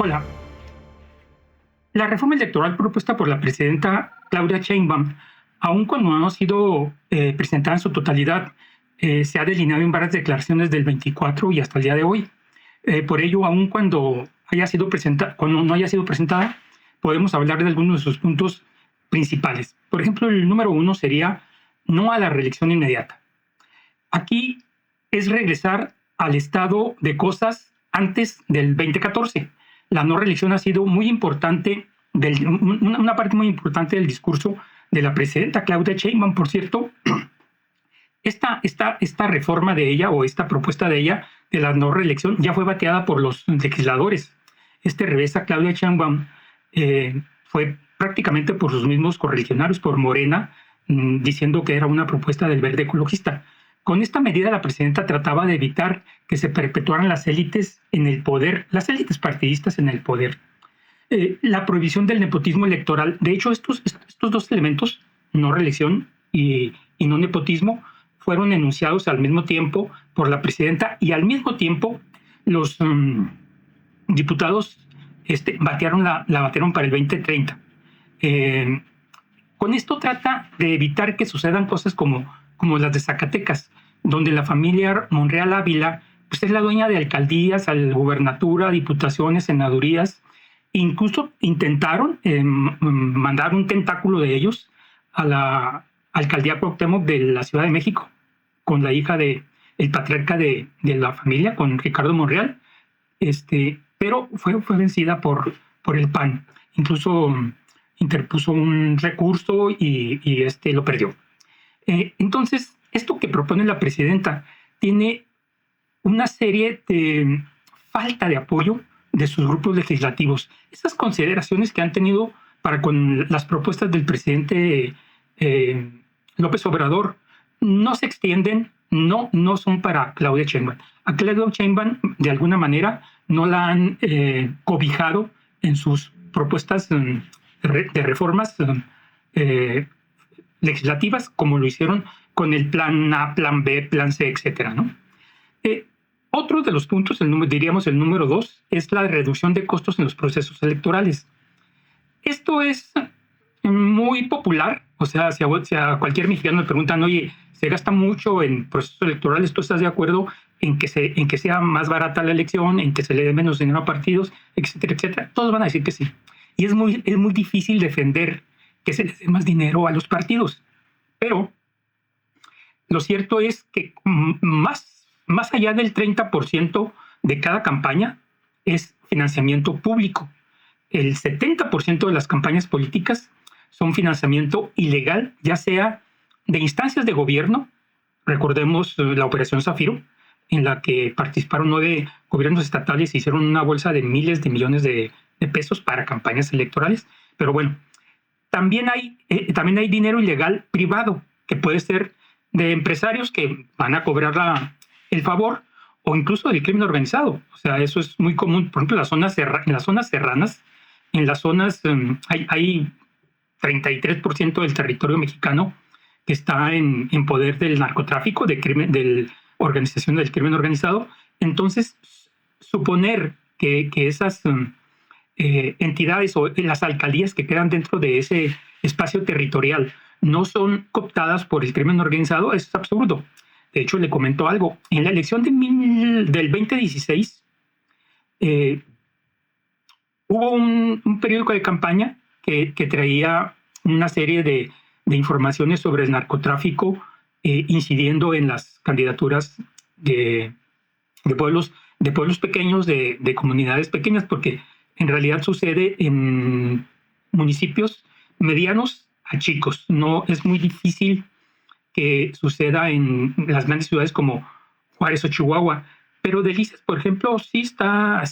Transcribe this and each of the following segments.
Hola. La reforma electoral propuesta por la presidenta Claudia Sheinbaum, aun cuando no ha sido presentada en su totalidad, se ha delineado en varias declaraciones del 24 y hasta el día de hoy. Por ello, aun cuando no haya sido presentada, podemos hablar de algunos de sus puntos principales. Por ejemplo, el número 1 sería no a la reelección inmediata. Aquí es regresar al estado de cosas antes del 2014. La no reelección ha sido muy importante, una parte muy importante del discurso de la presidenta Claudia Sheinbaum. Por cierto, esta reforma de ella o esta propuesta de ella de la no reelección ya fue bateada por los legisladores. Este revés a Claudia Sheinbaum fue prácticamente por sus mismos correligionarios, por Morena, diciendo que era una propuesta del Verde Ecologista. Con esta medida, la presidenta trataba de evitar que se perpetuaran las élites en el poder, las élites partidistas en el poder. La prohibición del nepotismo electoral. De hecho, estos dos elementos, no reelección y no nepotismo, fueron enunciados al mismo tiempo por la presidenta y al mismo tiempo los diputados la batearon para el 2030. Con esto trata de evitar que sucedan cosas como las de Zacatecas, donde la familia Monreal Ávila pues es la dueña de alcaldías, gubernatura, diputaciones, senadurías. Incluso intentaron mandar un tentáculo de ellos a la alcaldía Cuauhtémoc de la Ciudad de México, con la hija del patriarca de la familia, con Ricardo Monreal, pero fue vencida por el PAN. Incluso interpuso un recurso y lo perdió. Entonces, esto que propone la presidenta tiene una serie de falta de apoyo de sus grupos legislativos. Esas consideraciones que han tenido para con las propuestas del presidente López Obrador no se extienden, no son para Claudia Sheinbaum. A Claudia Sheinbaum, de alguna manera, no la han cobijado en sus propuestas de reformas legislativas, como lo hicieron con el plan A, plan B, plan C, etcétera, ¿no? Otro de los puntos, diríamos el número 2, es la reducción de costos en los procesos electorales. Esto es muy popular. O sea, si a cualquier mexicano le preguntan, oye, se gasta mucho en procesos electorales, ¿tú estás de acuerdo en que sea más barata la elección, en que se le dé menos dinero a partidos, etcétera, etcétera? Todos van a decir que sí. Y es muy difícil defender que se les dé más dinero a los partidos. Pero lo cierto es que más allá del 30% de cada campaña es financiamiento público. El 70% de las campañas políticas son financiamiento ilegal, ya sea de instancias de gobierno. Recordemos la Operación Zafiro, en la que participaron 9 gobiernos estatales y hicieron una bolsa de miles de millones de pesos para campañas electorales. Pero bueno, también hay dinero ilegal privado, que puede ser de empresarios que van a cobrar el favor, o incluso del crimen organizado. O sea, eso es muy común. Por ejemplo, en las zonas serranas, hay 33% del territorio mexicano que está en poder del narcotráfico, de organización del crimen organizado. Entonces, suponer que esas entidades o las alcaldías que quedan dentro de ese espacio territorial no son cooptadas por el crimen organizado es absurdo. De hecho, le comento algo. En la elección del 2016 hubo un periódico de campaña que traía una serie de informaciones sobre el narcotráfico, incidiendo en las candidaturas de pueblos pequeños, de comunidades pequeñas, porque en realidad sucede en municipios medianos a chicos. No es muy difícil que suceda en las grandes ciudades como Juárez o Chihuahua. Pero Delicias, por ejemplo, sí está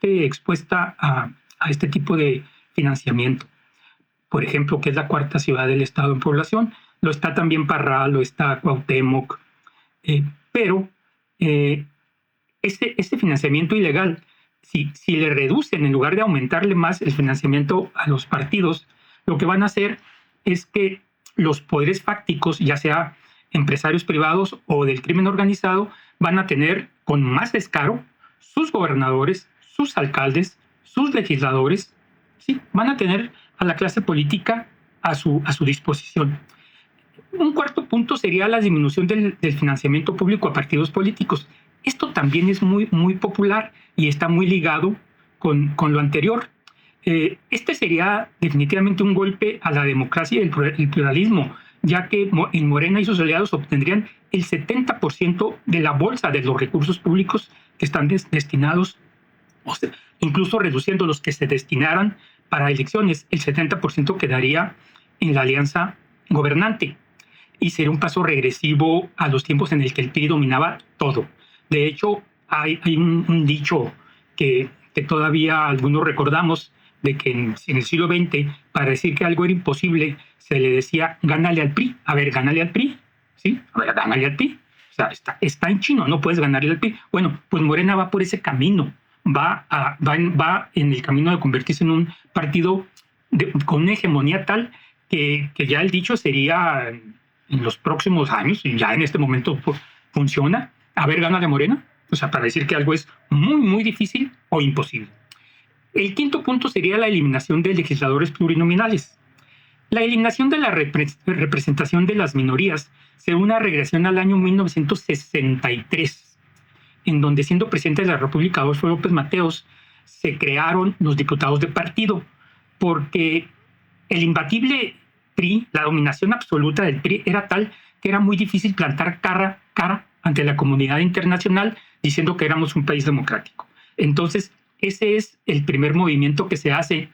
expuesta a este tipo de financiamiento. Por ejemplo, que es la 4ª ciudad del estado en población. Lo está también Parral, lo está Cuauhtémoc. Pero este financiamiento ilegal, si le reducen, en lugar de aumentarle más el financiamiento a los partidos, lo que van a hacer es que los poderes fácticos, ya sea empresarios privados o del crimen organizado, van a tener con más descaro sus gobernadores, sus alcaldes, sus legisladores, sí, van a tener a la clase política a su disposición. Un cuarto punto sería la disminución del financiamiento público a partidos políticos. Esto también es muy popular y está muy ligado con lo anterior. Este sería definitivamente un golpe a la democracia y el pluralismo, ya que en Morena y sus aliados obtendrían el 70% de la bolsa de los recursos públicos que están destinados, o sea, incluso reduciendo los que se destinaran para elecciones, el 70% quedaría en la alianza gobernante y sería un paso regresivo a los tiempos en el que el PRI dominaba todo. De hecho, hay un dicho que todavía algunos recordamos, de que en el siglo XX, para decir que algo era imposible, se le decía, gánale al PRI. A ver, gánale al PRI. ¿Sí? A ver, gánale al PRI. O sea, está en chino, no puedes ganarle al PRI. Bueno, pues Morena va por ese camino. Va en el camino de convertirse en un partido con una hegemonía tal que ya el dicho sería en los próximos años, y ya en este momento funciona, a ver, gana de Morena. O sea, para decir que algo es muy difícil o imposible. El quinto punto sería la eliminación de legisladores plurinominales. La eliminación de la representación de las minorías se une a regresión al año 1963, en donde, siendo presidente de la República Adolfo López Mateos, se crearon los diputados de partido, porque el imbatible PRI, la dominación absoluta del PRI, era tal que era muy difícil plantar cara ante la comunidad internacional diciendo que éramos un país democrático. Entonces, ese es el primer movimiento que se hace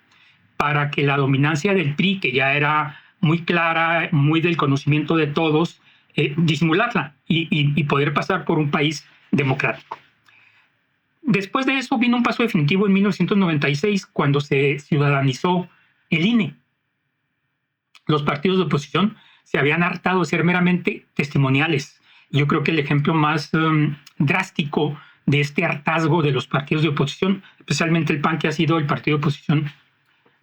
para que la dominancia del PRI, que ya era muy clara, muy del conocimiento de todos, disimularla y poder pasar por un país democrático. Después de eso vino un paso definitivo en 1996, cuando se ciudadanizó el INE. Los partidos de oposición se habían hartado de ser meramente testimoniales. Yo creo que el ejemplo más drástico de este hartazgo de los partidos de oposición, especialmente el PAN, que ha sido el partido de oposición,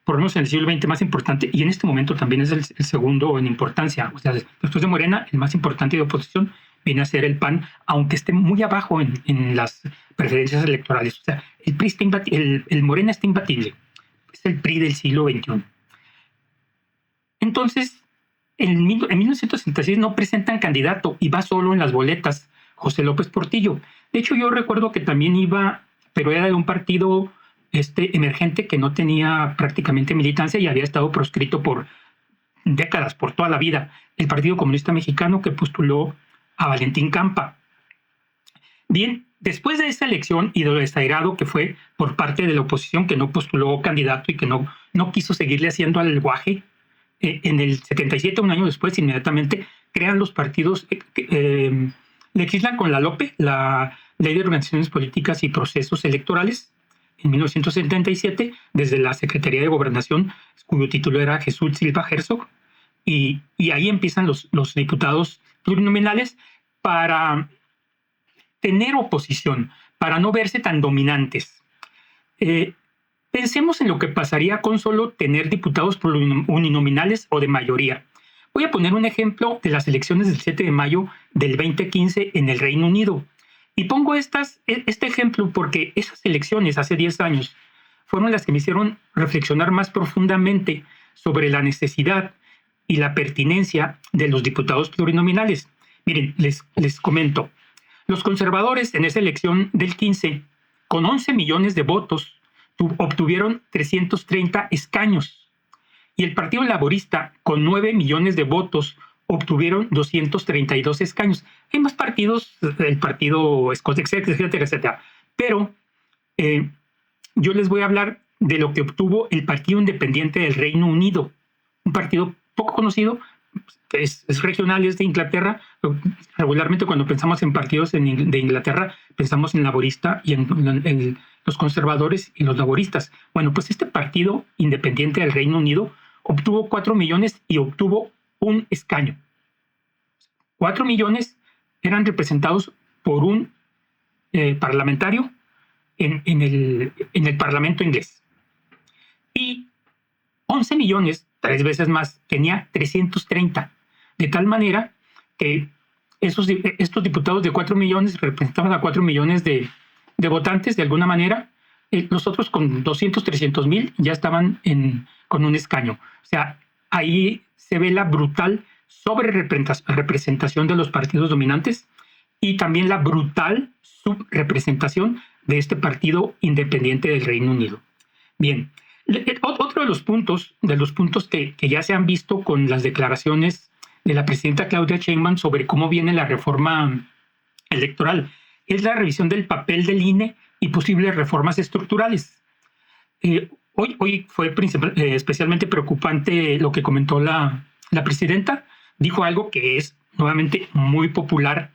por lo menos en el siglo XX, más importante, y en este momento también es el segundo en importancia. O sea, después de Morena, el más importante de oposición viene a ser el PAN, aunque esté muy abajo en las preferencias electorales. O sea, el PRI está el Morena está imbatible. Es el PRI del siglo XXI. Entonces, en 1966 no presentan candidato y va solo en las boletas José López Portillo. De hecho, yo recuerdo que también iba, pero era de un partido emergente que no tenía prácticamente militancia y había estado proscrito por décadas, por toda la vida, el Partido Comunista Mexicano, que postuló a Valentín Campa. Bien, después de esa elección y de lo desairado que fue por parte de la oposición, que no postuló candidato y que no quiso seguirle haciendo al guaje, en el 77, un año después, inmediatamente crean los partidos, legislan con la LOPE, la Ley de Organizaciones Políticas y Procesos Electorales, en 1977, desde la Secretaría de Gobernación, cuyo título era Jesús Silva Herzog, y ahí empiezan los diputados plurinominales para tener oposición, para no verse tan dominantes. Pensemos en lo que pasaría con solo tener diputados uninominales o de mayoría. Voy a poner un ejemplo de las elecciones del 7 de mayo del 2015 en el Reino Unido. Y pongo este ejemplo porque esas elecciones hace 10 años fueron las que me hicieron reflexionar más profundamente sobre la necesidad y la pertinencia de los diputados plurinominales. Miren, les comento. Los conservadores en esa elección del 15, con 11 millones de votos, obtuvieron 330 escaños. Y el Partido Laborista, con 9 millones de votos, obtuvieron 232 escaños. Hay más partidos, el Partido Escocia, etcétera. Pero yo les voy a hablar de lo que obtuvo el Partido Independiente del Reino Unido, un partido poco conocido, que es regional, es de Inglaterra. Regularmente cuando pensamos en partidos de Inglaterra, pensamos en laborista y en los conservadores y los laboristas. Bueno, pues este Partido Independiente del Reino Unido obtuvo 4 millones y obtuvo un escaño. 4 millones eran representados por un parlamentario en el Parlamento inglés. Y 11 millones, 3 veces más, tenía 330. De tal manera que estos diputados de 4 millones representaban a 4 millones de votantes de alguna manera, los otros con 200, 300 mil ya estaban con un escaño. O sea, ahí se ve la brutal sobre-representación de los partidos dominantes y también la brutal subrepresentación de este partido independiente del Reino Unido. Bien, otro de los puntos que ya se han visto con las declaraciones de la presidenta Claudia Sheinbaum sobre cómo viene la reforma electoral es la revisión del papel del INE y posibles reformas estructurales. Hoy fue especialmente preocupante lo que comentó la presidenta. Dijo algo que es nuevamente muy popular,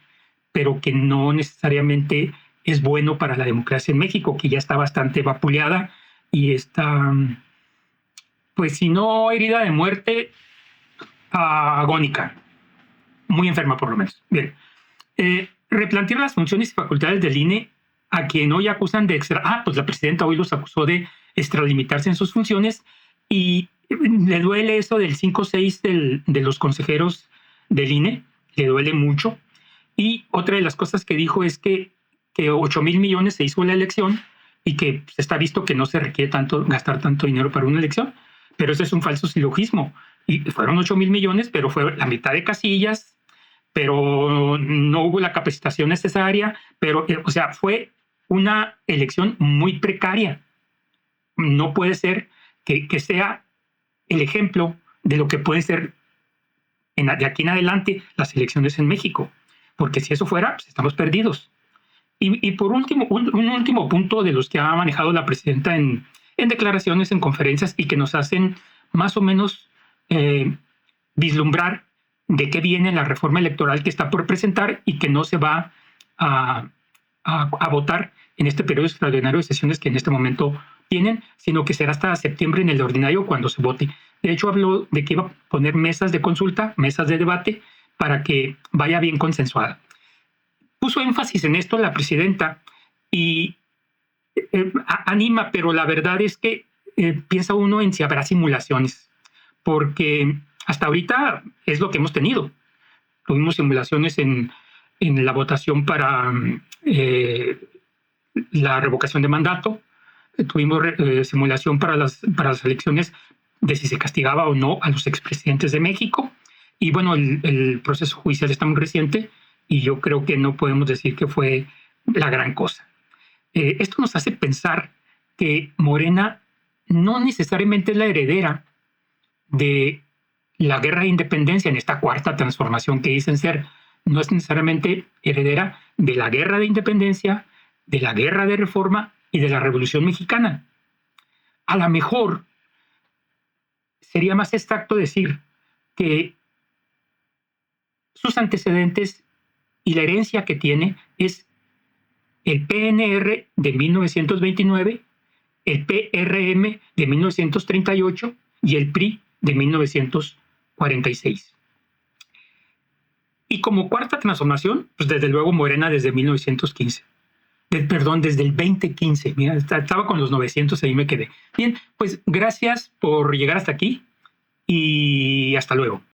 pero que no necesariamente es bueno para la democracia en México, que ya está bastante vapuleada y está, pues si no herida de muerte, agónica, muy enferma por lo menos. Bien, replantear las funciones y facultades del INE a quien hoy acusan de pues la presidenta hoy los acusó de extralimitarse en sus funciones y le duele eso del 5-6 de los consejeros del INE, le duele mucho. Y otra de las cosas que dijo es que 8,000 millones se hizo la elección y que está visto que no se requiere gastar tanto dinero para una elección, pero eso es un falso silogismo. Y fueron 8,000 millones, pero fue la mitad de casillas, pero no hubo la capacitación necesaria, pero, o sea, fue una elección muy precaria. No puede ser que sea el ejemplo de lo que puede ser de aquí en adelante las elecciones en México, porque si eso fuera, pues estamos perdidos. Y por último, un último punto de los que ha manejado la presidenta en declaraciones, en conferencias y que nos hacen más o menos vislumbrar de qué viene la reforma electoral que está por presentar y que no se va a votar en este periodo extraordinario de sesiones que en este momento tienen, sino que será hasta septiembre en el ordinario cuando se vote. De hecho, habló de que iba a poner mesas de consulta, mesas de debate, para que vaya bien consensuada. Puso énfasis en esto la presidenta y anima, pero la verdad es que piensa uno en si habrá simulaciones, porque hasta ahorita es lo que hemos tenido. Tuvimos simulaciones en la votación para la revocación de mandato, tuvimos simulación para las elecciones de si se castigaba o no a los expresidentes de México, y bueno, el proceso judicial está muy reciente y yo creo que no podemos decir que fue la gran cosa. Esto nos hace pensar que Morena no necesariamente es la heredera de la guerra de independencia en esta cuarta transformación que dicen ser, no es necesariamente heredera de la guerra de independencia, de la guerra de reforma y de la Revolución Mexicana. A lo mejor sería más exacto decir que sus antecedentes y la herencia que tiene es el PNR de 1929, el PRM de 1938 y el PRI de 1946. Y como cuarta transformación, pues desde luego Morena desde 1915. Desde el 2015. Mira, estaba con los 900, ahí me quedé. Bien, pues gracias por llegar hasta aquí y hasta luego.